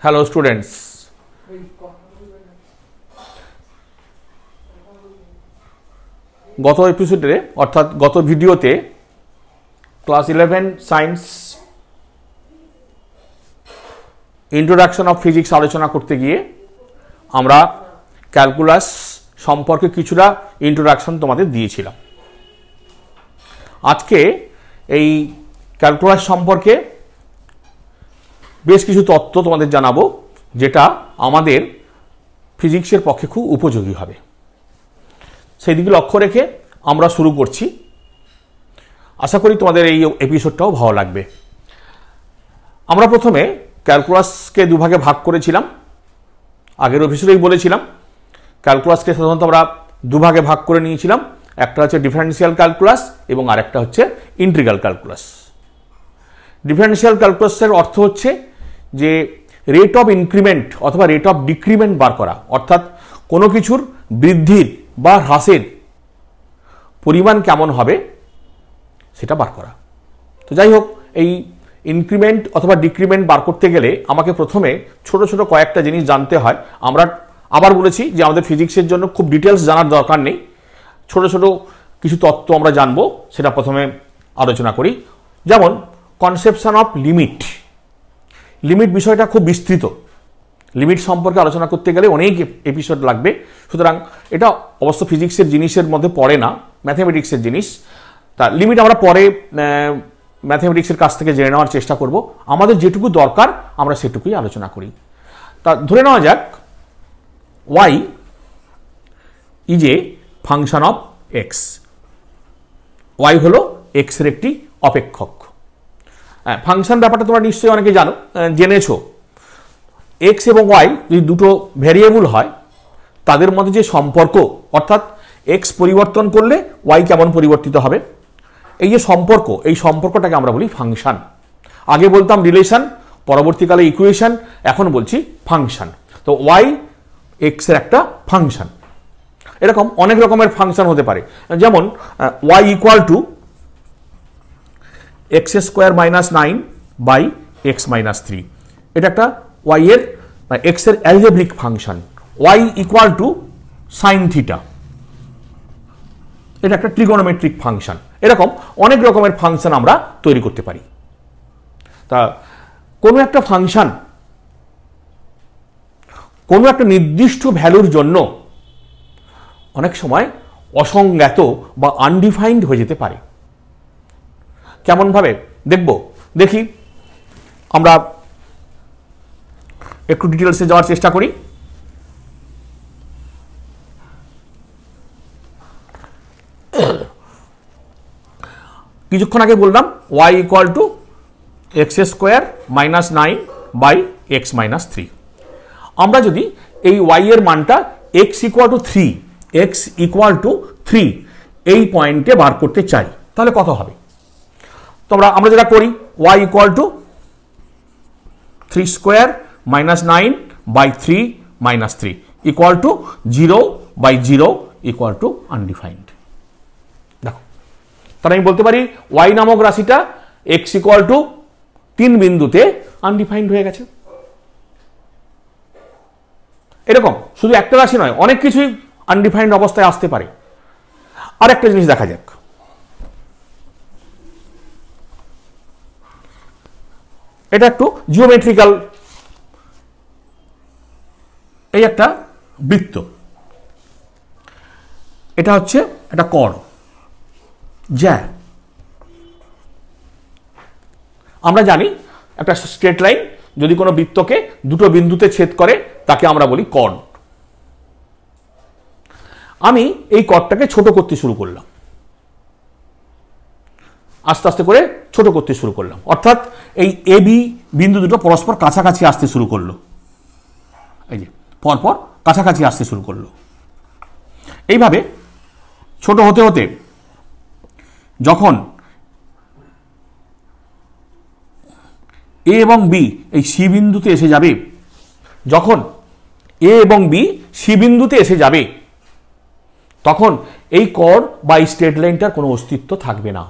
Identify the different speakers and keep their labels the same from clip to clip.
Speaker 1: Hello students, গত এপিসোডে অর্থাৎ গত ভিডিওতে class 11 science introduction of physics আলোচনা করতে গিয়ে আমরা ক্যালকুলাস সম্পর্কে কিছুটা ইন্ট্রোডাকশন তোমাদের দিয়েছিলাম। আজকে এই ক্যালকুলাস সম্পর্কে বেশ কিছু তথ্য তোমাদের জানাবো, যেটা আমাদের ফিজিক্সের পক্ষে খুব উপযোগী হবে। সেই দিকে লক্ষ্য রেখে আমরা শুরু করছি। আশা করি তোমাদের এই এপিসোডটাও ভালো লাগবে। আমরা প্রথমে ক্যালকুলাসকে দুভাগে ভাগ করেছিলাম। আগের এপিসোডেই বলেছিলাম ক্যালকুলাসকে সাধারণত আমরা দুভাগে ভাগ করে নিয়েছিলাম। একটা হচ্ছে ডিফারেন্সিয়াল ক্যালকুলাস এবং আরেকটা হচ্ছে ইন্টিগ্রাল ক্যালকুলাস। ডিফারেন্সিয়াল ক্যালকুলাসের অর্থ হচ্ছে যে রেট অফ ইনক্রিমেন্ট অথবা রেট অফ ডিক্রিমেন্ট বার করা, অর্থাৎ কোনো কিছুর বৃদ্ধির বা হ্রাসের পরিমাণ কেমন হবে সেটা বার করা। তো যাই হোক, এই ইনক্রিমেন্ট অথবা ডিক্রিমেন্ট বার করতে গেলে আমাকে প্রথমে ছোট ছোট কয়েকটা জিনিস জানতে হয়। আমরা আবার বলেছি যে আমাদের ফিজিক্সের জন্য খুব ডিটেলস জানার দরকার নেই, ছোট ছোট কিছু তত্ত্ব আমরা জানবো, সেটা প্রথমে আলোচনা করি। যেমন কনসেপশন অফ লিমিট। লিমিট বিষয়টা খুব বিস্তৃত, লিমিট সম্পর্কে আলোচনা করতে গেলে অনেক এপিসোড লাগবে। সুতরাং এটা অবশ্য ফিজিক্সের জিনিসের মধ্যে পড়ে না, ম্যাথমেটিক্সের জিনিস। তা লিমিট আমরা পরে ম্যাথমেটিক্সের কাছ থেকে জেনে নেওয়ার চেষ্টা করব। আমাদের যেটুকু দরকার আমরা সেটুকুই আলোচনা করি। তা ধরে নেওয়া যাক y is a function of x. y হলো এক্স এর একটি অপেক্ষক। ফাংশন ব্যাপারটা তোমরা নিশ্চয়ই অনেকে জেনেছো। এক্স এবং ওয়াই যদি দুটো ভ্যারিয়েবল হয়, তাদের মধ্যে যে সম্পর্ক, অর্থাৎ এক্স পরিবর্তন করলে ওয়াই কেমন পরিবর্তিত হবে, এই যে সম্পর্ক, এই সম্পর্কটাকে আমরা বলি ফাংশন। আগে বলতাম রিলেশন, পরবর্তীকালে ইকুয়েশন, এখন বলছি ফাংশন। তো ওয়াই এক্স এর একটা ফাংশন। এরকম অনেক রকমের ফাংশন হতে পারে। যেমন Y equal to x square minus 9 by x minus 3। এটা একটা ওয়াই এর এক্স এর algebraic function. Y equal to sine theta, এটা একটা ট্রিগোনোমেট্রিক ফাংশন। এরকম অনেক রকমের ফাংশন আমরা তৈরি করতে পারি। তা কোনো একটা ফাংশন কোনো একটা নির্দিষ্ট ভ্যালুর জন্য অনেক সময় অসংজ্ঞাত বা আনডিফাইন্ড হয়ে যেতে পারে। কেমন ভাবে দেখি আমরা একটু ডিটেলসে যাওয়ার চেষ্টা করি। কিছুক্ষণ আগে বললাম y equal to x square minus 9 by x minus 3। আমরা যদি এই y এর মানটা x equal to 3, x equal to 3 এই পয়েন্টে বার করতে চাই, তাহলে কত হবে? তো আমরা যেটা করি, y equal to 3 square minus 9 by 3 minus 3 equal to 0 by 0 equal to undefined. দেখো, তাহলে আমি বলতে পারি y নামক রাশিটা x ইকুয়াল টু 3 বিন্দুতে আনডিফাইন্ড হয়ে গেছে। এরকম শুধু একটা রাশি নয়, অনেক কিছুই আনডিফাইন্ড অবস্থায় আসতে পারে। আর একটা জিনিস দেখা যাক। এটা একটু জিওমেট্রিক্যাল, এই একটা বৃত্ত, এটা হচ্ছে একটা কর্ণ, জ্যা। আমরা জানি একটা স্ট্রেট লাইন যদি কোনো বৃত্তকে দুটো বিন্দুতে ছেদ করে তাকে আমরা বলি কর্ণ। আমি এই কর্ণটাকে ছোট করতে শুরু করলাম, আস্তে আস্তে করে ছোট করতে শুরু করলাম, অর্থাৎ এই এ বি বিন্দু দুটো পরস্পর কাছাকাছি আসতে শুরু করলো। এই যে পরপর কাছাকাছি আসতে শুরু করলো। এইভাবে ছোট হতে হতে যখন এ এবং বি এই সি বিন্দুতে এসে যাবে, যখন এ এবং বি সি বিন্দুতে এসে যাবে, তখন এই কর্ণ বা এই স্ট্রেট লাইনটার কোনো অস্তিত্ব থাকবে না।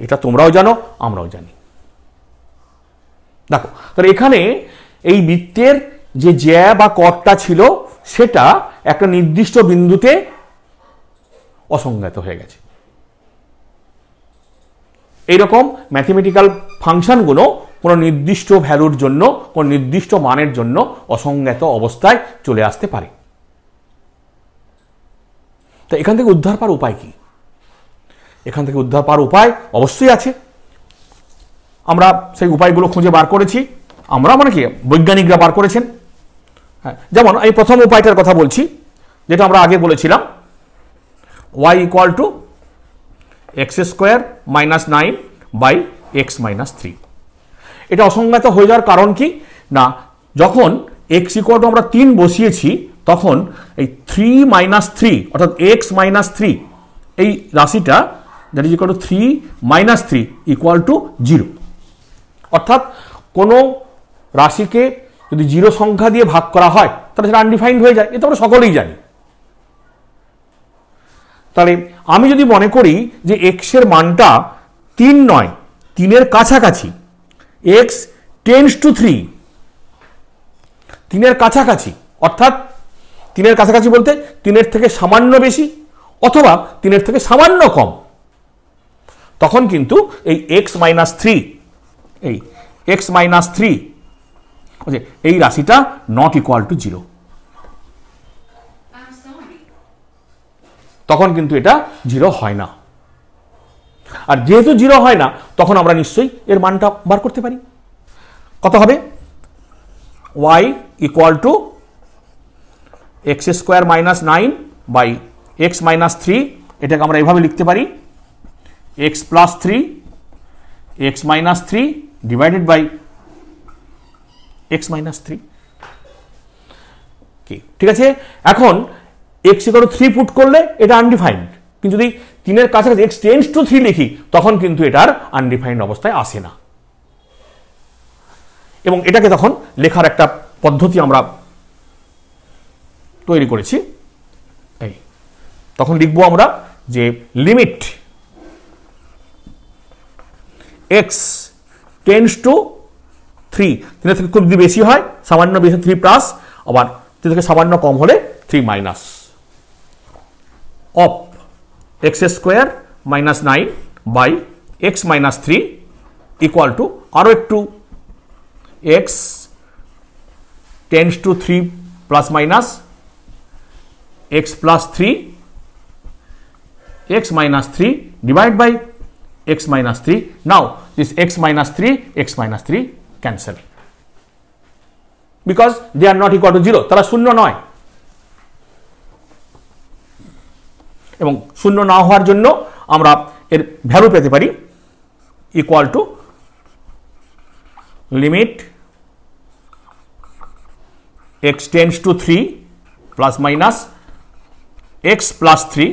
Speaker 1: এটা তোমরাও জানো, আমরাও জানি। দেখো, তাহলে এখানে এই বৃত্তের যে জ্যা বা কটটা ছিল সেটা একটা নির্দিষ্ট বিন্দুতে অসংজ্ঞাত হয়ে গেছে। এইরকম ম্যাথমেটিক্যাল ফাংশনগুলো কোনো নির্দিষ্ট ভ্যালুর জন্য, কোনো নির্দিষ্ট মানের জন্য অসংজ্ঞাত অবস্থায় চলে আসতে পারে। তো এখান থেকে উদ্ধার পাওয়ার উপায় কি? এখান থেকে উদ্ধার পাওয়ার উপায় অবশ্যই আছে। আমরা সেই উপায়গুলো খুঁজে বার করেছি। আমরা মানে কি, বৈজ্ঞানিকরা বার করেছেন। হ্যাঁ, যেমন এই প্রথম উপায়টার কথা বলছি, যেটা আমরা আগে বলেছিলাম, y equal to x square minus 9 by x minus 3। এটা অসংজ্ঞাত হয়ে যাওয়ার কারণ কি না, যখন এক্স ইকুয়াল টু আমরা 3 বসিয়েছি তখন এই 3 মাইনাস 3 অর্থাৎ এক্স মাইনাস 3 এই রাশিটা that is equal to 3 minus 3 equal to 0। অর্থাৎ কোনো রাশিকে যদি 0 সংখ্যা দিয়ে ভাগ করা হয় তাহলে সেটা আনডিফাইন্ড হয়ে যায়। এটা আমরা সকলেই জানি। তাহলে আমি যদি মনে করি যে এক্স এর মানটা 3 নয়, 3-এর কাছাকাছি, এক্স টেন্ডস টু 3, 3-এর কাছাকাছি, অর্থাৎ 3-এর কাছাকাছি বলতে 3-এর থেকে সামান্য বেশি অথবা 3-এর থেকে সামান্য কম, তখন কিন্তু এই এক্স মাইনাস 3, এই এক্স মাইনাস 3 এই রাশিটা নট ইকুয়াল টু 0। তখন কিন্তু এটা 0 হয় না। আর যেহেতু 0 হয় না, তখন আমরা নিশ্চয়ই এর মানটা বার করতে পারি। কত হবে? y equal to x square minus 9 by x minus 3। এটাকে আমরা এভাবে লিখতে পারি, x plus 3 x minus 3 divided by x minus 3। ঠিক আছে। এখন এক্স ইকুয়াল টু 3 পুট করলে এটা আনডিফাইন্ড, কিন্তু যদি 3-এর কাছাকাছি এক্স টেন্ডস টু 3 লিখি তখন কিন্তু এটার আনডিফাইন্ড অবস্থায় আসে না। এবং এটাকে তখন লেখার একটা পদ্ধতি আমরা তৈরি করেছি। এই তখন লিখবো আমরা যে লিমিট এক্স টেন্ডস টু 3, 3-এর থেকে খুব যদি বেশি হয় সামান্য বেশি 3 প্লাস, আবার 3 থেকে সামান্য কম হলে 3 minus of x square minus 9 by x minus 3 equal to আরও একটু x tends to 3 plus minus x plus 3 x minus 3 divided by x minus 3. Now this x minus 3, x minus 3 cancel because they are not equal to 0. তারা শূন্য নয়, এবং শূন্য না হওয়ার জন্য আমরা এর ভ্যালু পেতে পারি equal to limit x tends to 3 plus minus x plus 3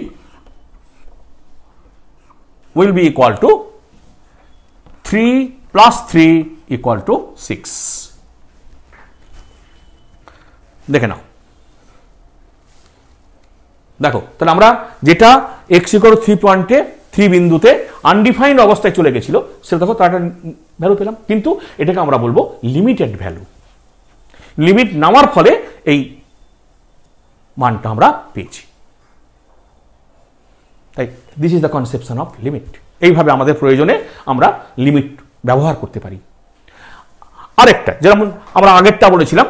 Speaker 1: will be equal to 3 plus 3 equal to 6. দেখে নাও, দেখো তাহলে আমরা যেটা x equal to 3 পয়েন্টে 3 বিন্দুতে আনডিফাইন্ড অবস্থায় চলে গেছিল সেটা দেখো তার একটা ভ্যালু পেলাম, কিন্তু এটাকে আমরা বলবো লিমিটেড ভ্যালু। লিমিট নামার ফলে এই মানটা আমরা পেয়েছি। তাই this is the conception of limit. এইভাবে আমাদের প্রয়োজনে আমরা লিমিট ব্যবহার করতে পারি। আরেকটা যেমন আমরা আগেরটা বলেছিলাম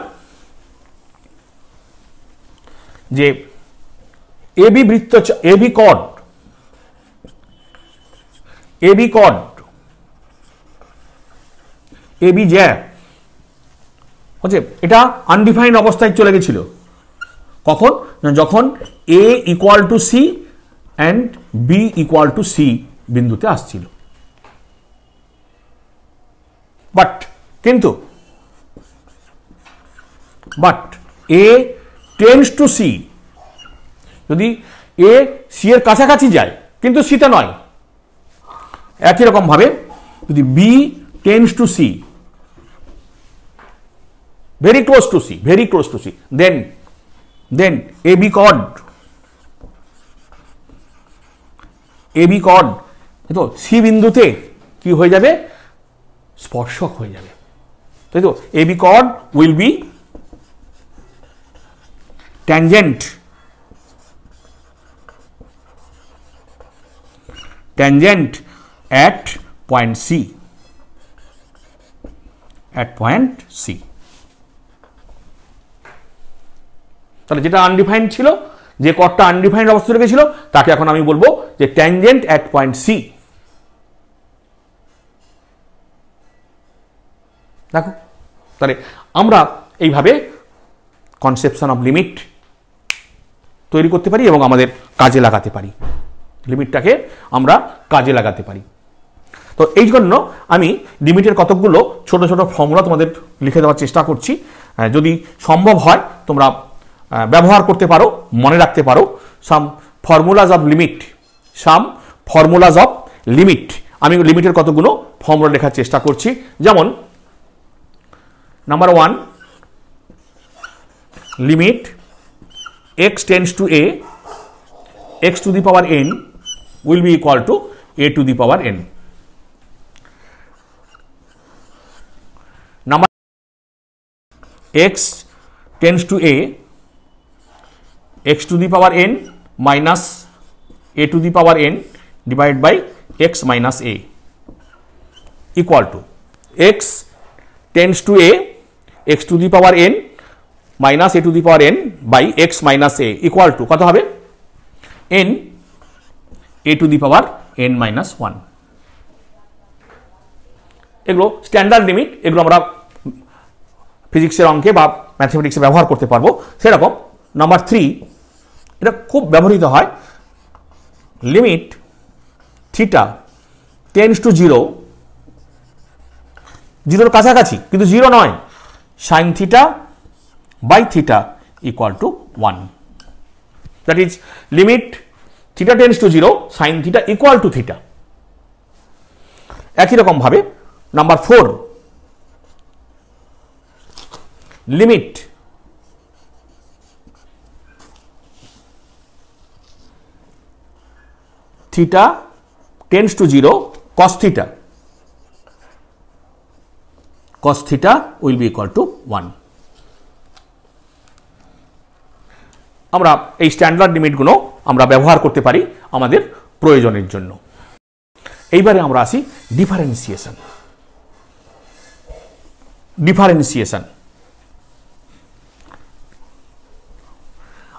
Speaker 1: যে এবি বৃত্ত, AB chord, AB chord, AB জ্যা হচ্ছে এটা আনডিফাইন্ড অবস্থায় চলে গেছিল। কখন? যখন A equal to C and B equal to C বিন্দুতে আসছিল। কিন্তু এ টেন্ডস টু সি, যদি এ সি এর কাছাকাছি যায় কিন্তু সিটা নয়, একই রকম ভাবে যদি B tends to C, very close to C, very close to C, then AB chord, AB chord তো সি বিন্দুতে কি হয়ে যাবে? স্পর্শক হয়ে যাবে। তাই তো AB chord will be tangent at point C, তাহলে যেটা আনডিফাইন্ড ছিল, যে কর্ডটা আনডিফাইন্ড অবস্থায় রেখেছিল, তাকে এখন আমি বলবো যে ট্যানজেন্ট অ্যাট পয়েন্ট সি। দেখো, তাহলে আমরা এইভাবে কনসেপশন অফ লিমিট তৈরি করতে পারি এবং আমাদের কাজে লাগাতে পারি, লিমিটটাকে আমরা কাজে লাগাতে পারি। তো এই জন্য আমি লিমিটের কতকগুলো ছোট ছোট ফর্মুলা তোমাদের লিখে দেওয়ার চেষ্টা করছি, যদি সম্ভব হয় তোমরা ব্যবহার করতে পারো, মনে রাখতে পারো। সাম ফর্মুলাজ অফ লিমিট, আমি লিমিটের কতগুলো ফর্মুলা লেখার চেষ্টা করছি। যেমন number 1, limit x tends to a, x to the power n will be equal to a to the power n. Number x tends to a, x to the power n minus a to the power n divided by x minus a equal to x tends to a, x to the power n minus a to the power n by x minus a equal to কত হবে? n a to the power n minus 1. এগুলো standard limit, এগুলো আমরা ফিজিক্সের অঙ্কে বা ম্যাথমেটিক্সে ব্যবহার করতে পারবো। সেরকম নাম্বার 3, এটা খুব ব্যবহৃত হয়, লিমিট থিটা টেন্ডস টু 0, 0-র কাছাকাছি কিন্তু 0 নয়, sine theta by theta equal to 1। That is limit theta tends to 0, sine theta equal to theta. একই রকম ভাবে number 4, limit theta tends to 0, cos theta will be equal to 1. আমরা এই standard লিমিটগুলো আমরা ব্যবহার করতে পারি আমাদের প্রয়োজনের জন্য। এইবারে আমরা আসি ডিফারেন্সিয়েশন।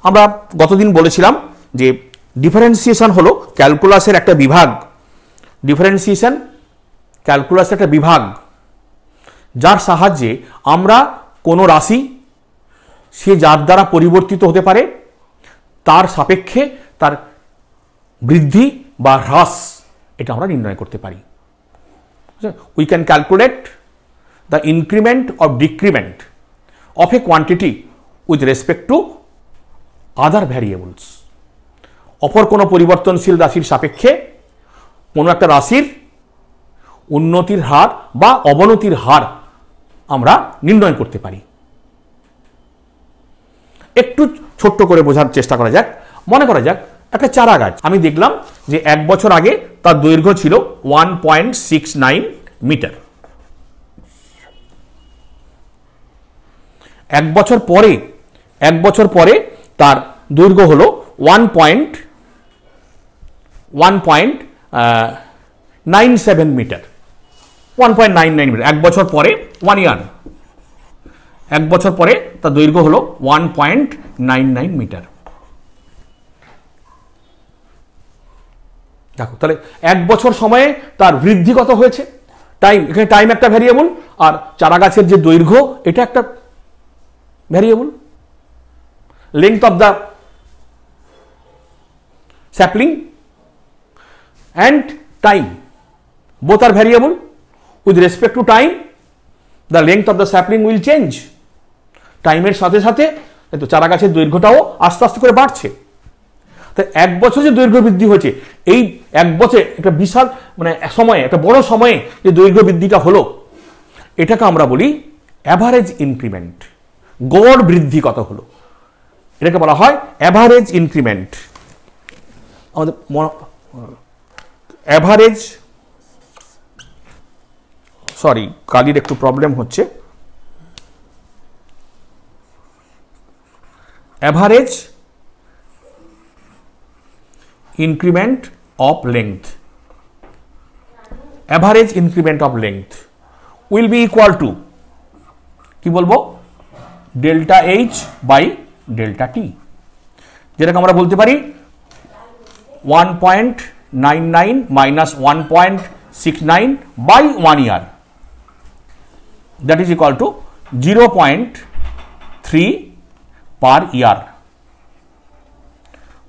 Speaker 1: আমরা গতদিন বলেছিলাম যে ডিফারেন্সিয়েশন হলো ক্যালকুলাসের একটা বিভাগ। ডিফারেন্সিয়েশন ক্যালকুলাসের একটা বিভাগ, যার সাহায্যে আমরা কোনো রাশি সে যার দ্বারা পরিবর্তিত হতে পারে তার সাপেক্ষে তার বৃদ্ধি বা হ্রাস এটা আমরা নির্ণয় করতে পারি। We can calculate the increment or decrement of A quantity with respect to other variables. অপর কোনো পরিবর্তনশীল রাশির সাপেক্ষে কোনো একটা রাশির উন্নতির হার বা অবনতির হার আমরা নির্ণয় করতে পারি। একটু ছোট্ট করে বোঝার চেষ্টা করা যাক। মনে করা যাক একটা চারা গাছ, আমি দেখলাম যে 1 বছর আগে তার দৈর্ঘ্য ছিল 1.69 মিটার। 1 বছর পরে তার দৈর্ঘ্য হলো 1.97 মিটার। 1.99 মিটার 1 বছর পরে, 1 ইয়ার। 1 বছর পরে তার দৈর্ঘ্য হলো 1.99 মিটার। দেখো তাহলে 1 বছর সময়ে তার বৃদ্ধি কত হয়েছে, টাইম, এখানে টাইম একটা ভ্যারিয়েবল আর চারা গাছের যে দৈর্ঘ্য এটা একটা variable. Length of the sapling and time both are variable. With respect to time the length of the sapling will change. টাইমের সাথে সাথে তো চারা গাছের দৈর্ঘ্যটাও আস্তে আস্তে করে বাড়ছে। তাই 1 বছর যে দৈর্ঘ্য বৃদ্ধি হয়েছে, এই 1 বছরে একটা বিশাল মানে সময়ে, একটা বড় সময়ে যে দৈর্ঘ্য বৃদ্ধিটা হলো, এটাকে আমরা বলি অ্যাভারেজ ইনক্রিমেন্ট। গড় বৃদ্ধি কত হলো এটাকে বলা হয় অ্যাভারেজ ইনক্রিমেন্ট। আমাদের অ্যাভারেজ, সরি কালির একটু প্রবলেম হচ্ছে, average increment of length, average increment of length will be equal to কি বলবো, delta H by delta T, যেটাকে আমরা বলতে পারি 1.99 minus 1.69 by 1 year, that is equal to 0.3 per year,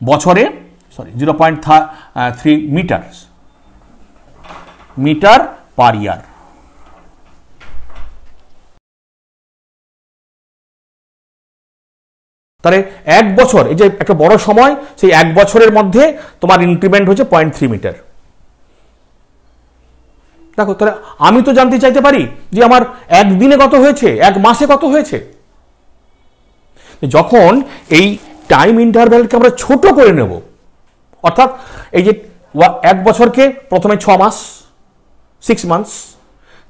Speaker 1: বছরে সরি 0.3 মিটার পার ইয়ার। তাহলে এক বছর, এই যে একটা বড় সময়, সেই এক বছরের মধ্যে তোমার ইনক্রিমেন্ট হচ্ছে 0.3 মিটার। দেখো, তাহলে আমি তো জানতে চাইতে পারি যে আমার একদিনে কত হয়েছে, এক মাসে কত হয়েছে। যখন এই টাইম ইন্টারভ্যালকে আমরা ছোট করে নেব, অর্থাৎ এই যে এক বছরকে প্রথমে 6 মাস 6 মান্থস,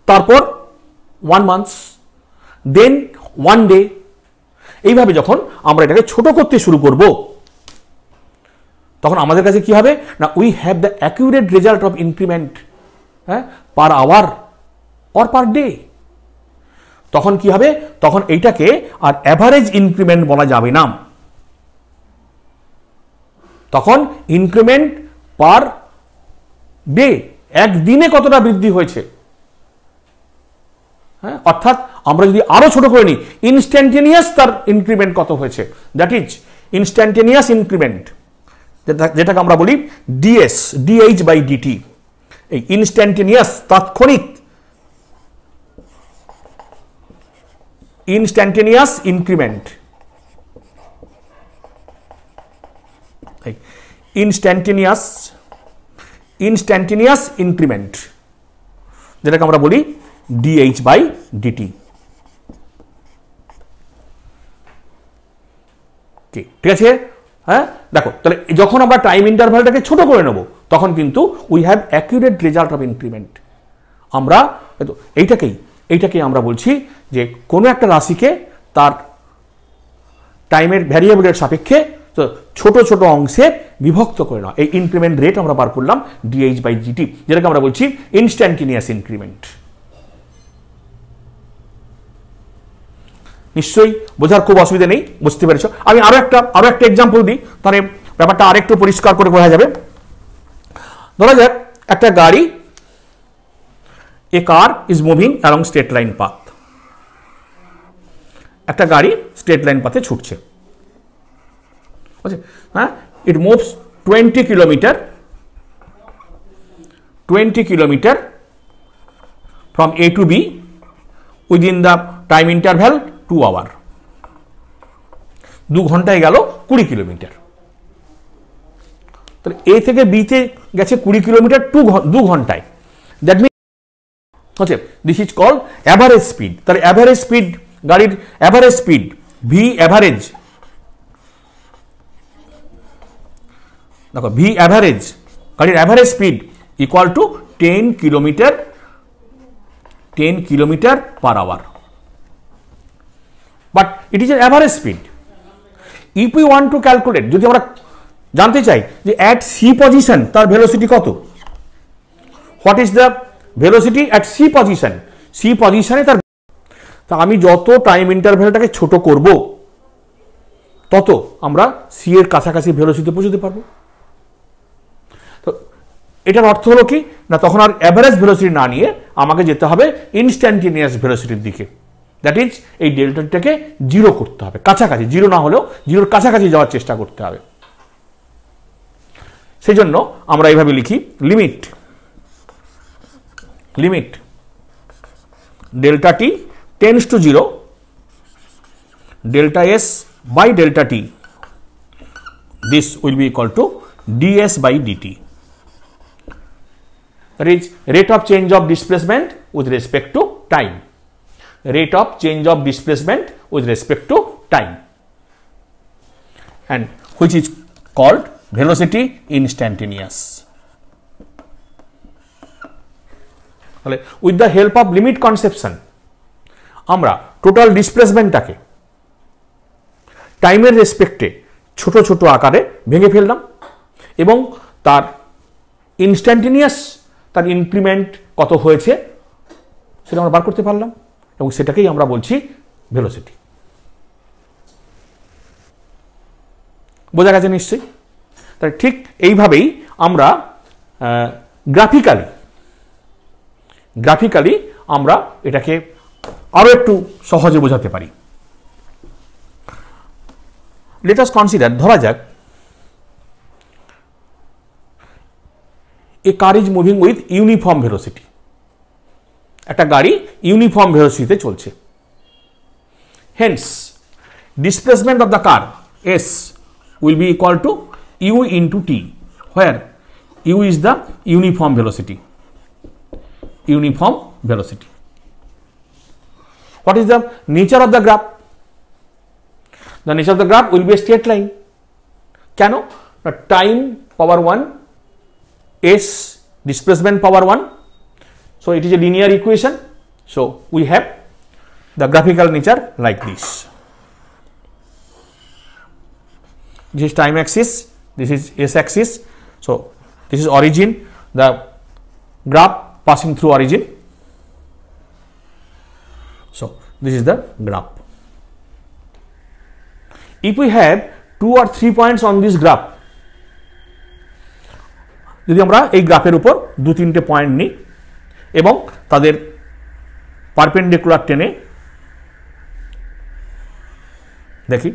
Speaker 1: তারপর 1 মান্থ, দেন 1 ডে, এইভাবে যখন আমরা এটাকে ছোট করতে শুরু করব, তখন আমাদের কাছে কি হবে না, we have the accurate result of increment per hour or per day. তখন কি হবে, তখন এইটাকে আর অ্যাভারেজ ইনক্রিমেন্ট বলা যাবে না, তখন ইনক্রিমেন্ট পার ডে, একদিনে কতটা বৃদ্ধি হয়েছে। হ্যাঁ, অর্থাৎ আমরা যদি আরো ছোট করে নিই, ইনস্ট্যান্টেনিয়াস তার ইনক্রিমেন্ট কত হয়েছে, দ্যাট ইজ ইনস্ট্যান্টেনিয়াস ইনক্রিমেন্ট, যেটাকে আমরা বলি ডিএস, ডিএইচ বাই ডিটি। এই ইনস্ট্যান্টেনিয়াস, তাৎক্ষণিক, ইনস্ট্যান্টেনিয়াস ইনক্রিমেন্ট, ইনস্ট্যান্টেনিয়াস ইনক্রিমেন্ট, যেটাকে আমরা বলি ডিএইচ বাই ডিটি। ঠিক আছে? হ্যাঁ, দেখো, তাহলে যখন আমরা টাইম ইন্টারভ্যালটাকে ছোট করে নেব, তখন কিন্তু we have accurate result of increment. আমরা এইটাকেই আমরা বলছি যে কোনো একটা রাশিকে তার টাইমের ভ্যারিয়েবলের সাপেক্ষে ছোট ছোট অংশে বিভক্ত করে নাও। এই ইনক্রিমেন্ট রেট আমরা বার করলাম ডিএইচ বাই জিটি, যেটাকে আমরা বলছি ইনস্ট্যান্টেনিয়াস ইনক্রিমেন্ট। নিশ্চয়ই বোঝার খুব অসুবিধা নেই, বুঝতে পেরেছ। আমি আরো একটা এক্সাম্পল দিই, তাহলে ব্যাপারটা আরেকটু পরিষ্কার করে বোঝা যাবে। ধরা যাক একটা গাড়ি, a car is moving along straight line path, একটা গাড়ি স্ট্রেট লাইন পাথে ছুটছে। হ্যাঁ, it moves 20 kilometre from A to B within the time interval 2 hour. 2 ঘন্টায় গেল 20 কিলোমিটার। তাহলে এ থেকে বিতে গেছে 20 কিলোমিটার 2 ঘন্টায়। দ্যাট মিন হচ্ছে this is called average speed. তাহলে অ্যাভারেজ স্পিড, গাড়ির অ্যাভারেজ স্পিড ভি অ্যাভারেজ, দেখো ভি অ্যাভারেজ, গাড়ির average speed equal to 10 kilometre per hour. But it is an average speed. If you want to calculate, যদি আমরা জানতে চাই যে at C position তার ভেলোসিটি কত, what is the velocity at C position, C পজিশনে তার, তা আমি যত টাইম ইন্টারভ্যালটাকে ছোট করব, তত আমরা সি এর কাছাকাছি ভেলোসিটি পৌঁছতে পারবো। তো এটার অর্থ হলো কি না, তখন আর অ্যাভারেজ ভেলোসিটি না নিয়ে আমাকে যেতে হবে ইনস্ট্যান্টেনিয়াস ভেলোসিটির দিকে। দ্যাট ইজ এই ডেল্টাটাকে জিরো করতে হবে, কাছাকাছি, জিরো না হলেও জিরোর কাছাকাছি যাওয়ার চেষ্টা করতে হবে। সেই জন্য আমরা এইভাবে লিখি, limit delta T tends to 0, delta S by delta T, this will be equal to ds by dt, that is rate of change of displacement with respect to time, rate of change of displacement with respect to time, and which is called velocity instantaneous. তাহলে with the help of limit conception আমরা total ডিসপ্লেসমেন্টটাকে টাইমের রেসপেক্টে ছোট ছোট আকারে ভেঙে ফেললাম এবং তার ইনস্ট্যান্টেনিয়াস তার ইনক্রিমেন্ট কত হয়েছে সেটা আমরা বার করতে পারলাম এবং সেটাকেই আমরা বলছি ভেলোসিটি। বোঝা গেছে নিশ্চয়ই? তাই ঠিক এইভাবেই আমরা গ্রাফিক্যালি আমরা এটাকে আরো একটু সহজে বোঝাতে পারি। লেট আস কনসিডার, ধরা যাক a car is moving with uniform velocity. একটা গাড়ি ইউনিফর্ম ভেলোসিটিতে চলছে। Hence displacement of the car S will be equal to u into t, where u is the uniform velocity. What is the nature of the graph? The nature of the graph will be a straight line. Keno? The time power 1 s displacement power 1. So it is a linear equation. So we have the graphical nature like this. This is time axis, this is s axis. So this is origin, the graph passing through origin. So this is the graph. If we have 2 or 3 points on this graph, যদি আমরা এই গ্রাফের উপর 2-3টে point নিই এবং তাদের perpendicular টেনে দেখি,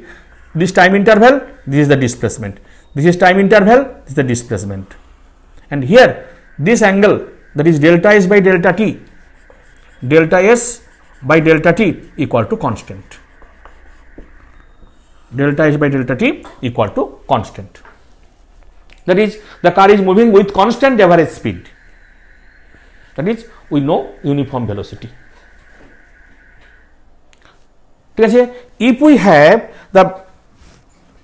Speaker 1: this time interval, this is the displacement, this is time interval, this is the displacement, and here this angle, that is delta s by delta t, delta s by delta t equal to constant, delta s by delta t equal to constant. That is, the car is moving with constant average speed. That is, we know uniform velocity. ঠিক আছে? If we have the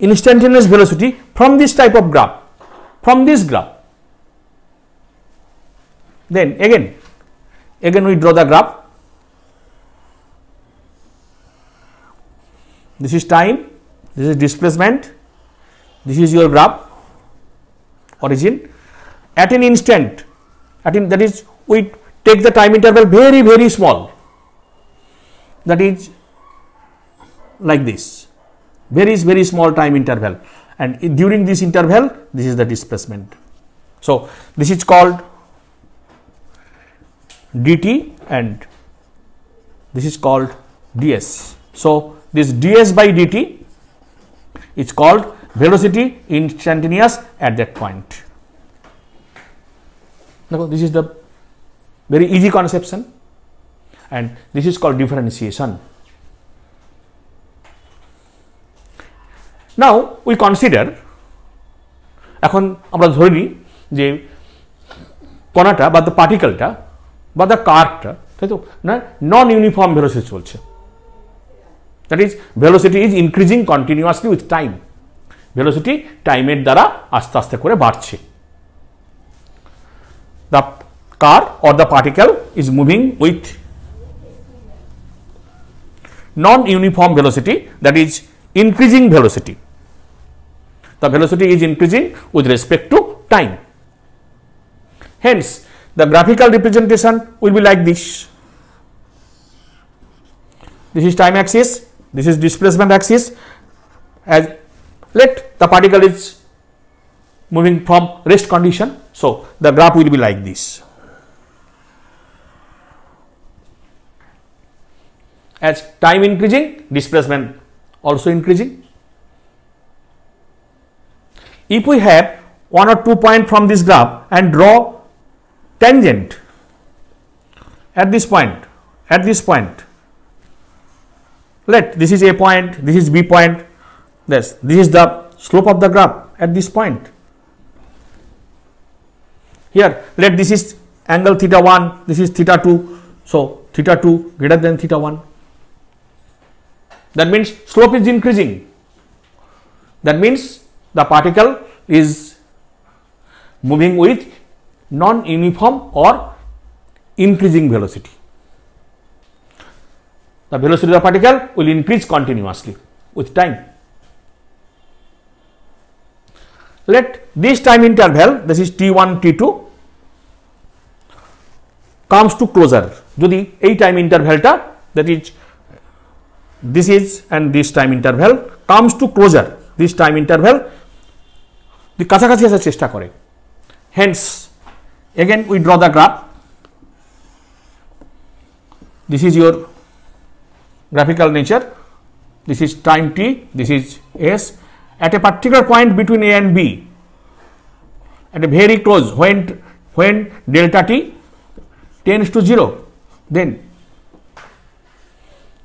Speaker 1: instantaneous velocity from this type of graph, from this graph, then again we draw the graph. This is time, this is displacement, this is your graph origin. At an instant, that is, we take the time interval very small, that is like this, very small time interval, and during this interval this is the displacement. So this is called dt and this is called ds. So this ds by dt is called velocity instantaneous at that point. Now this is the very easy conception and this is called differentiation. Now we consider, এখন আমরা ধরে নিই যে কণাটা বা the পার্টিকেলটা বা the কারটা, তাই তো না, নন ইউনিফর্ম ভেলোসিটি চলছে। That is velocity is increasing continuously with time. Velocity টাইমের দ্বারা আস্তে আস্তে করে বাড়ছে। The car or the particle is moving with non uniform velocity, that is increasing velocity. The velocity is increasing with respect to time. Hence, the graphical representation will be like this. This is time axis, this is displacement axis. As let the particle is moving from rest condition, so the graph will be like this. As time increasing, displacement also increasing. If we have 1 or 2 points from this graph and draw tangent at this point, let this is a point, this is b point, this is the slope of the graph at this point. Here let this is angle theta 1, this is theta 2, so theta 2 greater than theta 1. That means slope is increasing. That means the particle is moving with non-uniform or increasing velocity. The velocity of the particle will increase continuously with time. let this time interval, this is t1 t2 comes to closure, যদি এই time ইন্টারভ্যালটা that is this is and this time interval comes to closure, this time interval কাছাকাছি আসার চেষ্টা করে, hence again we draw the graph. This is your graphical nature, this is time t, this is s, at a particular point between a and b, at a very close, when delta t tends to 0, then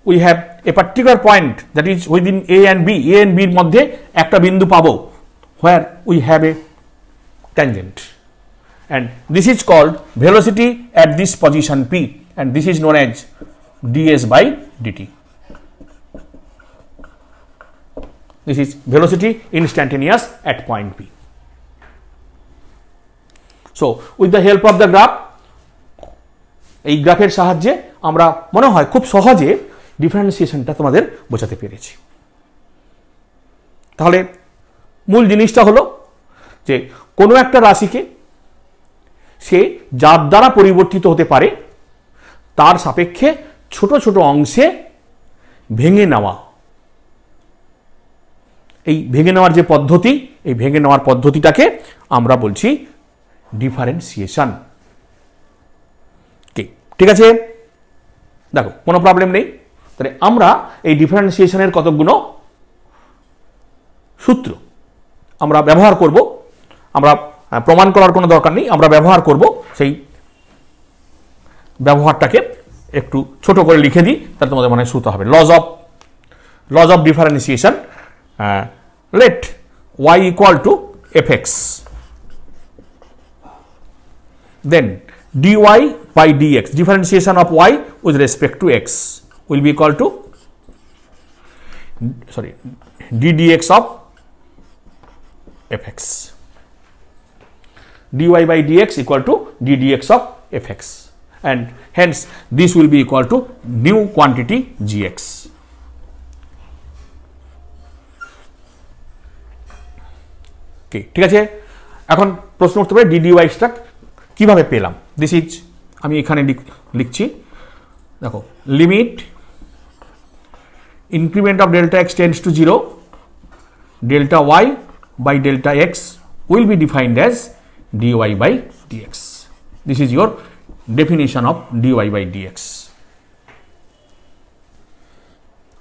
Speaker 1: we have a particular point that is within a and b এর মধ্যে একটা বিন্দু পাবো where we have a tangent, and this is called velocity at this position p, and this is known as ds by dt. This is velocity instantaneous at point p. So with the help of the graph, এই গ্রাফের সাহায্যে আমরা মনে হয় খুব সহজে ডিফারেন্সিয়েশনটা তোমাদের বোঝাতে পেরেছি। তাহলে মূল জিনিসটা হলো যে কোনো একটা রাশিকে সে যার দ্বারা পরিবর্তিত হতে পারে তার সাপেক্ষে ছোট ছোট অংশে ভেঙে নেওয়া, এই ভেঙে নেওয়ার যে পদ্ধতি, এই ভেঙে নেওয়ার পদ্ধতিটাকে আমরা বলছি ডিফারেন্সিয়েশন। ঠিক আছে, দেখো কোনো প্রবলেম নেই। তাহলে আমরা এই ডিফারেন্সিয়েশনের কতগুলো সূত্র আমরা ব্যবহার করব, আমরা প্রমাণ করার কোনো দরকার নেই, আমরা ব্যবহার করব, সেই ব্যবহারটাকে একটু ছোট করে লিখে দিই, তাহলে তোমাদের মনে শুনতে হবে। Lodge of differentiation, let y equal to fx, then dy by dx, differentiation of y with respect to x will be equal to ddx of fx, dy by dx equal to ddx of fx, and hence this will be equal to new quantity gx. ঠিক আছে, এখন প্রশ্ন উঠতে পারে ddx-টা কিভাবে পেলাম। This is, আমি এখানে লিখছি, দেখো limit increment of delta X tends to 0, delta Y by delta X will be defined as dy by dx. This is your definition of dy by dx.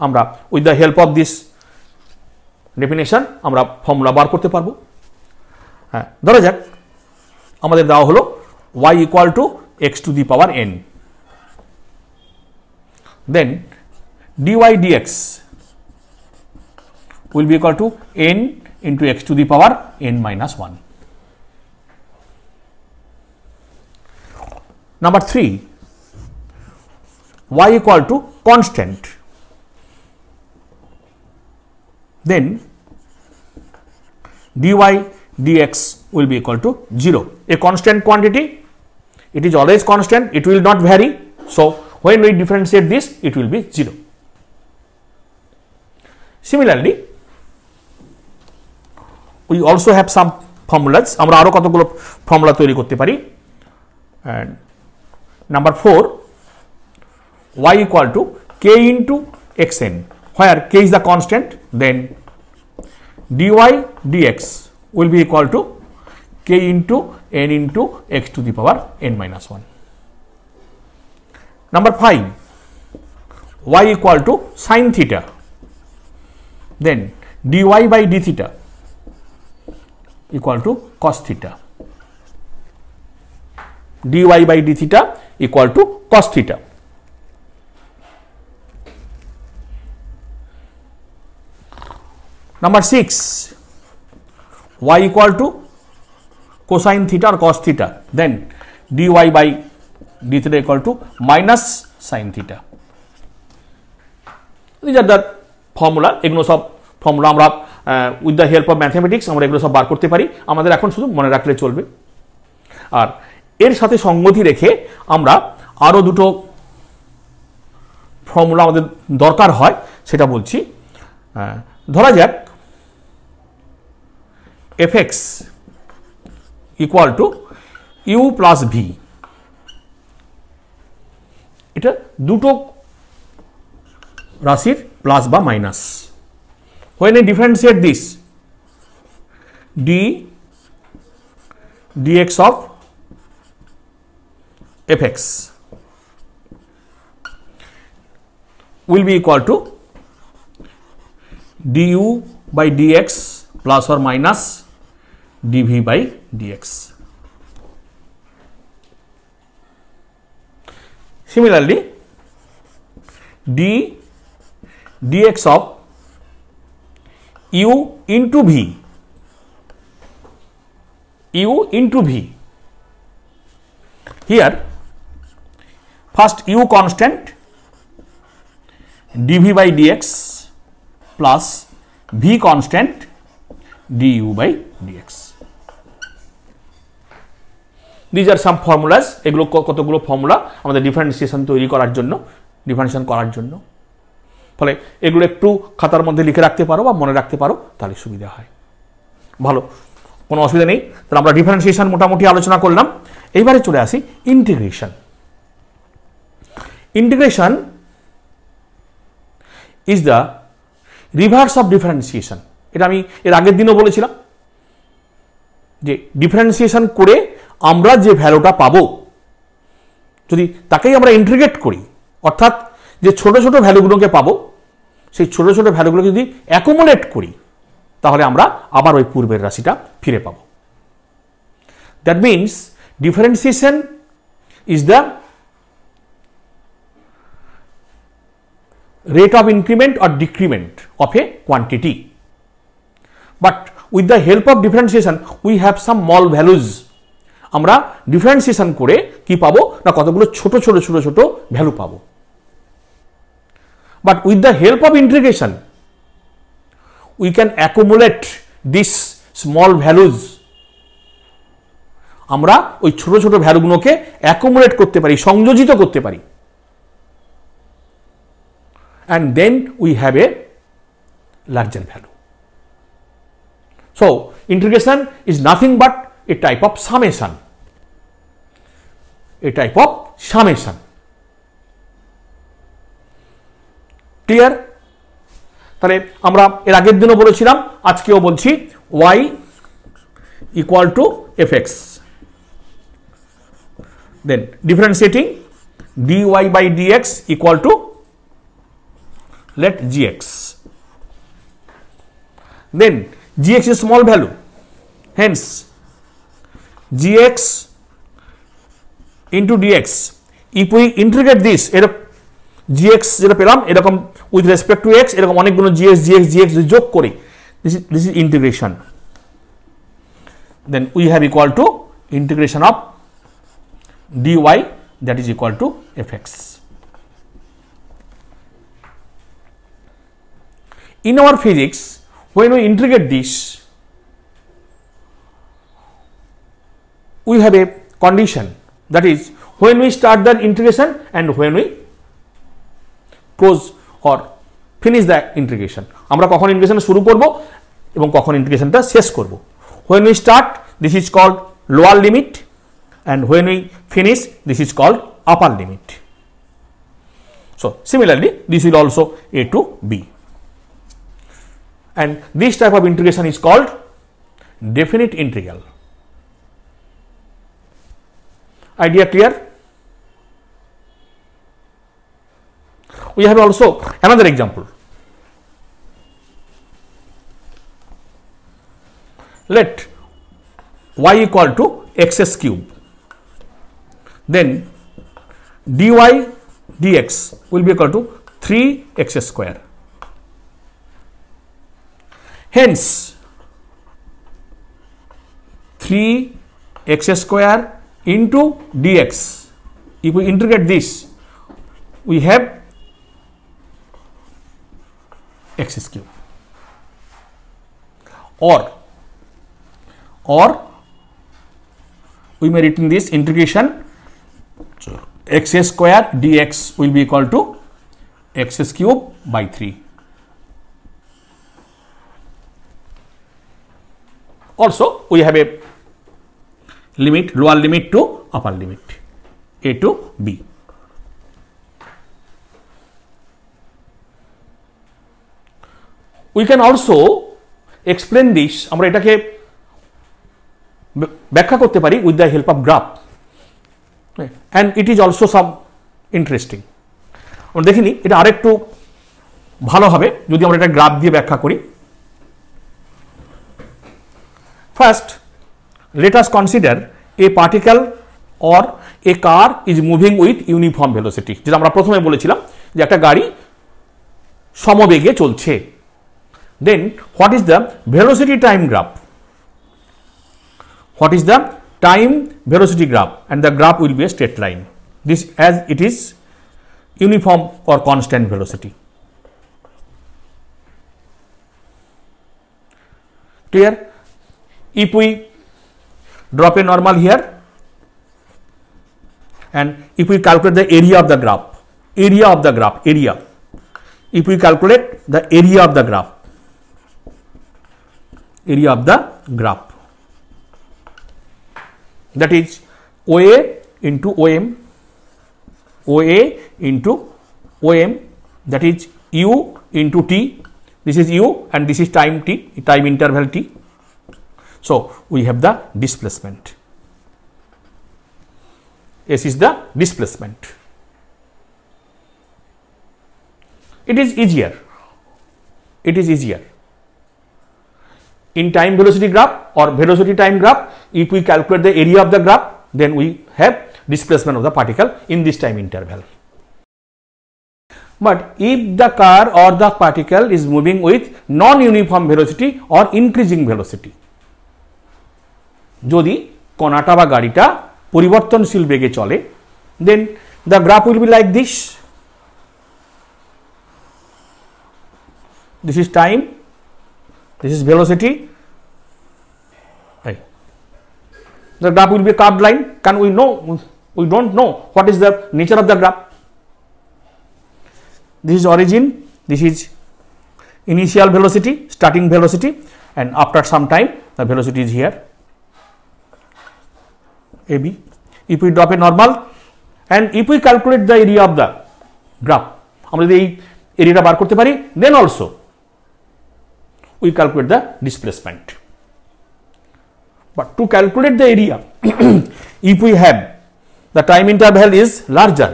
Speaker 1: আমরা with the help of this definition আমরা formula বার করতে পারবো। হ্যাঁ, ধরা যাক আমাদের দেওয়া হলো y equal to x to the power n, then dy dx will be equal to n into x to the power n minus 1. Number 3, y equal to constant, then dy dx will be equal to 0. A constant quantity, it is always constant, it will not vary, so when we differentiate this it will be 0. Similarly, we also have some formulas, আমরা আরো কতগুলো formula তৈরি করতে পারি। and number 4, y equal to k into xn, where k is the constant, then dy dx will be equal to k into n into x to the power n minus 1. Number 5, y equal to sin theta, then dy by d theta equal to cos theta, dy by d theta equal to cos theta. Number 6, y equal to cosine theta or cos theta, then dy by d theta equal to minus sin theta. These are the formula, এগুলো সব formula আমরা with the help of mathematics আমরা এগুলো সব বার করতে পারি, আমাদের এখন শুধু মনে রাখলে চলবে। আর এর সাথে সঙ্গতি রেখে আমরা আরো দুটো ফর্মুলা আমাদের দরকার হয়, সেটা বলছি। ধরা যাক fx equal to U plus V. এটা দুটো রাশির প্লাস বা minus. when I differentiate this dx of fx will be equal to du by dx plus or minus dv by dx. Similarly, dx of u into v, here first u constant dv by dx plus v constant du by dx. These are some formulas. এগুলো কতগুলো formula আমাদের differentiation তৈরি করার জন্য, differentiation করার জন্য। ফলে এগুলো একটু খাতার মধ্যে লিখে রাখতে পারো বা মনে রাখতে পারো, তাহলে সুবিধা হয়। ভালো, কোনো অসুবিধা নেই। তাহলে আমরা ডিফারেন্সিয়েশন মোটামুটি আলোচনা করলাম। এইবারে চলে আসি integration. Integration is the reverse of differentiation. এটা আমি এর আগের দিনও বলেছিলাম যে ডিফারেন্সিয়েশন করে আমরা যে ভ্যালুটা পাবো, যদি তাকেই আমরা ইন্টিগ্রেট করি, অর্থাৎ যে ছোট ছোট ভ্যালুগুলোকে পাবো, সেই ছোট ছোট ভ্যালুগুলোকে যদি অ্যাকুমুলেট করি, তাহলে আমরা আবার ওই পূর্বের রাশিটা ফিরে পাবো। That means differentiation is the rate of increment or decrement of a quantity, but with the help of differentiation we have some small values. আমরা ডিফারেন্সিয়েশন করে কি পাবো না, কতগুলো ছোট ছোট ছোট ছোট ভ্যালু পাবো। but with the help of integration we can accumulate these small values. আমরা ওই ছোট ছোট ভ্যালুগুলোকে অ্যাকুমুলেট করতে পারি, সংযোজিত করতে পারি, and then we have a larger value. So integration is nothing but a type of summation, a type of summation. Clear? তাহলে আমরা এর আগের দিনও বলেছিলাম, আজকেও বলছি, y equal to fx, then differentiating dy by dx equal to let gx, then gx is small value, hence gx into dx, if we integrate this, gx যেটা পেলাম এরকম with respect to x, এরকম অনেকগুলো gx যোগ করি, this is integration, then we have equal to integration of dy, that is equal to fx. In our physics, when we integrate this, we have a condition, that is when we start the integration and when we close or finish the integration. আমরা কখন integration শুরু করব এবং কখন ইন্টিগ্রেশনটা শেষ করব। When we start, this is called lower limit, and when we finish, this is called upper limit. So similarly, this will also a to b. And this type of integration is called definite integral. Idea clear? We have also another example. Let y equal to x cube, then dy dx will be equal to 3x square. Hence 3x square into dx, if we integrate this, we have x cube, or we may written this integration x square dx will be equal to x cube by 3, Also, we have a limit, lower limit to upper limit, A to B. We can also explain this, আমরা এটাকে ব্যাখ্যা করতে পারি with the help of graph, and it is also some interesting. আমরা দেখিনি এটা আরেকটু ভালো হবে যদি আমরা এটা গ্রাফ দিয়ে ব্যাখ্যা করি। First, let us consider a particle or a car is moving with uniform velocity, যেটা আমরা প্রথমে বলেছিলাম যে একটা গাড়ি সমবেগে চলছে। Then what is the velocity time graph? What is the time velocity graph? And the graph will be a straight line. This as it is uniform or constant velocity. Clear? If we drop a normal here and if we calculate the area of the graph, if we calculate the area of the graph, that is OA into OM, that is U into T, this is U and this is time T, time interval T. So we have the displacement. S is the displacement. It is easier. In time velocity graph or velocity time graph, if we calculate the area of the graph, then we have displacement of the particle in this time interval. But if the car or the particle is moving with non-uniform velocity or increasing velocity, যদি কণাটা বা গাড়িটা পরিবর্তনশীল বেগে চলে, then the graph will be like this. This is time, this is velocity. The graph will be a curved line. Can we know? We don't know what is the nature of the graph. This is origin, this is initial velocity, starting velocity, and after some time the velocity is here, AB. If we drop a normal and if we calculate the area of the graph, আমরা যদি এই এরিয়াটা বার করতে পারি, then also we calculate the displacement. But to calculate the area, if we have the time interval is larger,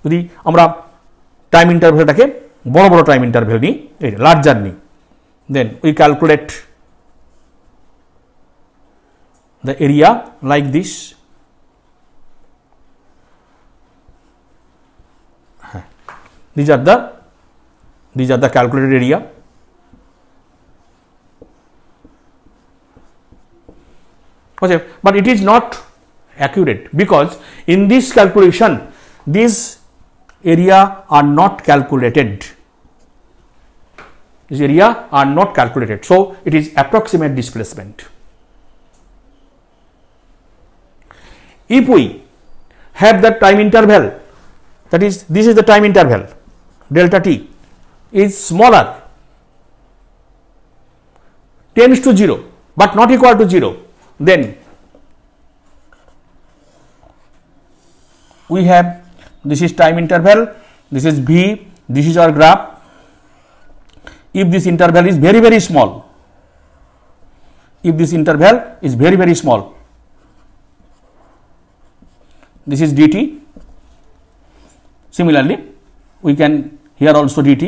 Speaker 1: যদি আমরা time ইন্টারভ্যালটাকে বড় বড় টাইম ইন্টারভ্যাল নিই, লার্জার নিই, then we calculate the area like this. These are the calculated area. Okay, but it is not accurate because in this calculation these area are not calculated. So it is approximate displacement. If we have the time interval, that is this is the time interval, delta t is smaller, tends to 0 but not equal to 0, then we have this is time interval, this is V, this is our graph. If this interval is very very small, this is dt. Similarly, we can here also dt,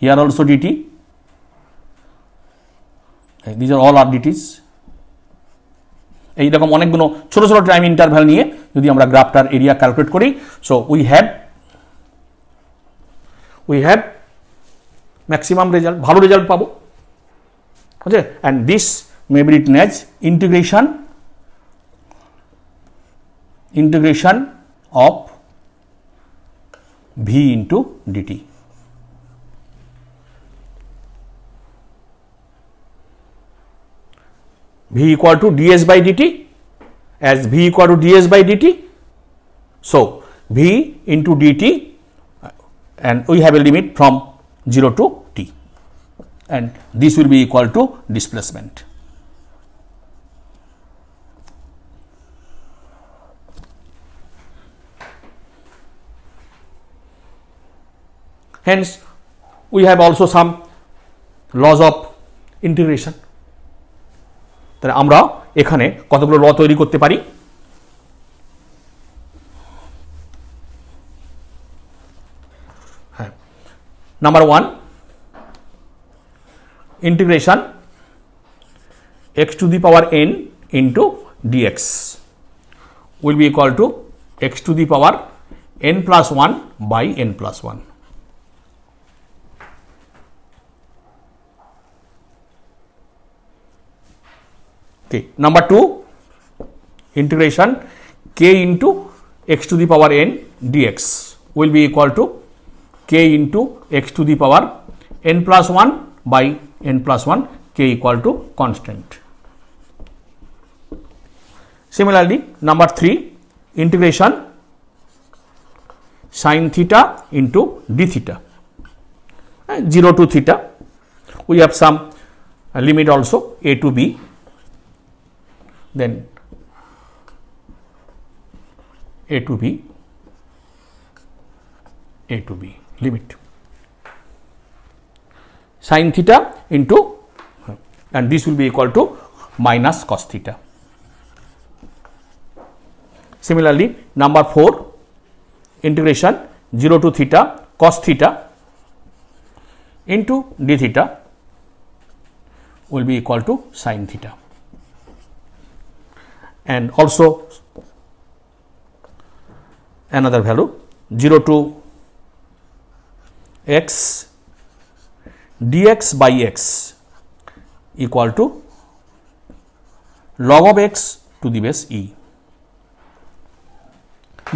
Speaker 1: here also dt. These are all our dt's. এইরকম অনেকগুলো ছোট ছোট time interval নিয়ে যদি আমরা গ্রাফটার area calculate করি, so we have maximum result, ভালো রেজাল্ট পাবো। Okay, and this may be written as integration of V into dt. V equal to ds by dt, as V equal to ds by dt. So V into dt, and we have a limit from 0 to t, and this will be equal to displacement. Hence, we have also some laws of integration. তাহলে আমরা এখানে কতগুলো ল তৈরি করতে পারি? হ্যাঁ, number 1, integration x to the power n into dx will be equal to x to the power n plus 1 by n plus 1. Okay. Number 2, integration k into x to the power n dx will be equal to k into x to the power n plus 1 by n plus 1, k equal to constant. Similarly, number 3, integration sin theta into d theta, 0 to theta. We have some limit also, a to b, then a to b, a to b limit sin theta into, and this will be equal to minus cos theta. Similarly, number 4, integration 0 to theta cos theta into d theta will be equal to sin theta, and also another value 0 to x dx by x equal to log of x to the base e.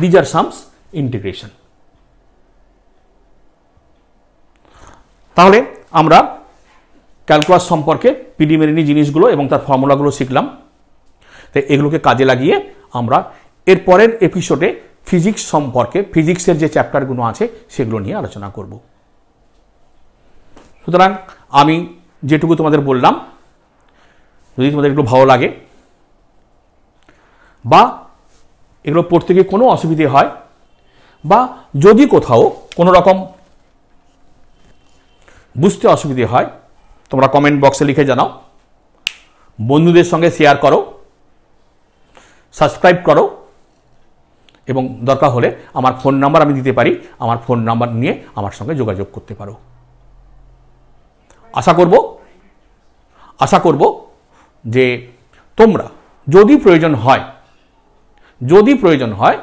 Speaker 1: These are some integration. তাহলে আমরা calculus সম্পর্কে preliminary জিনিসগুলো এবং তার ফর্মুলাগুলো শিখলাম। তাই এগুলোকে কাজে লাগিয়ে আমরা এর পরের এপিসোডে ফিজিক্স সম্পর্কে, ফিজিক্সের যে চ্যাপ্টারগুলো আছে সেগুলো নিয়ে আলোচনা করব। সুতরাং আমি যেটুকু তোমাদের বললাম, যদি তোমাদের একটু ভালো লাগে বা এগুলো পড়তে গিয়ে কোনো অসুবিধে হয়, বা যদি কোথাও কোনো রকম বুঝতে অসুবিধে হয়, তোমরা কমেন্ট বক্সে লিখে জানাও, বন্ধুদের সঙ্গে শেয়ার করো, সাবস্ক্রাইব করো, এবং দরকার হলে আমার ফোন নাম্বার আমি দিতে পারি, আমার ফোন নাম্বার নিয়ে আমার সঙ্গে যোগাযোগ করতে পারো। আশা করব যে তোমরা যদি প্রয়োজন হয়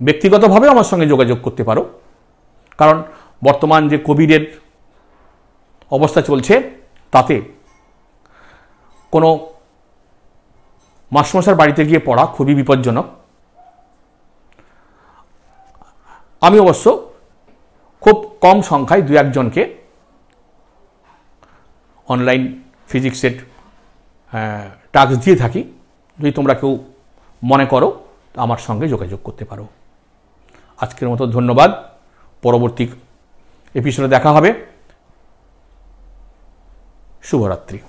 Speaker 1: ব্যক্তিগতভাবে আমার সঙ্গে যোগাযোগ করতে পারো, কারণ বর্তমান যে কোভিডের অবস্থা চলছে তাতে কোনো মাস্টারমশাইয়ের বাড়িতে গিয়ে পড়া খুবই বিপজ্জনক। আমি অবশ্য খুব কম সংখ্যায় 2-1 জনকে অনলাইন ফিজিক্সের টাস্ক দিয়ে থাকি। যদি তোমরা কেউ মনে করো আমার সঙ্গে যোগাযোগ করতে পারো। আজকের মতো ধন্যবাদ। পরবর্তী এপিসোডে দেখা হবে। শুভরাত্রি।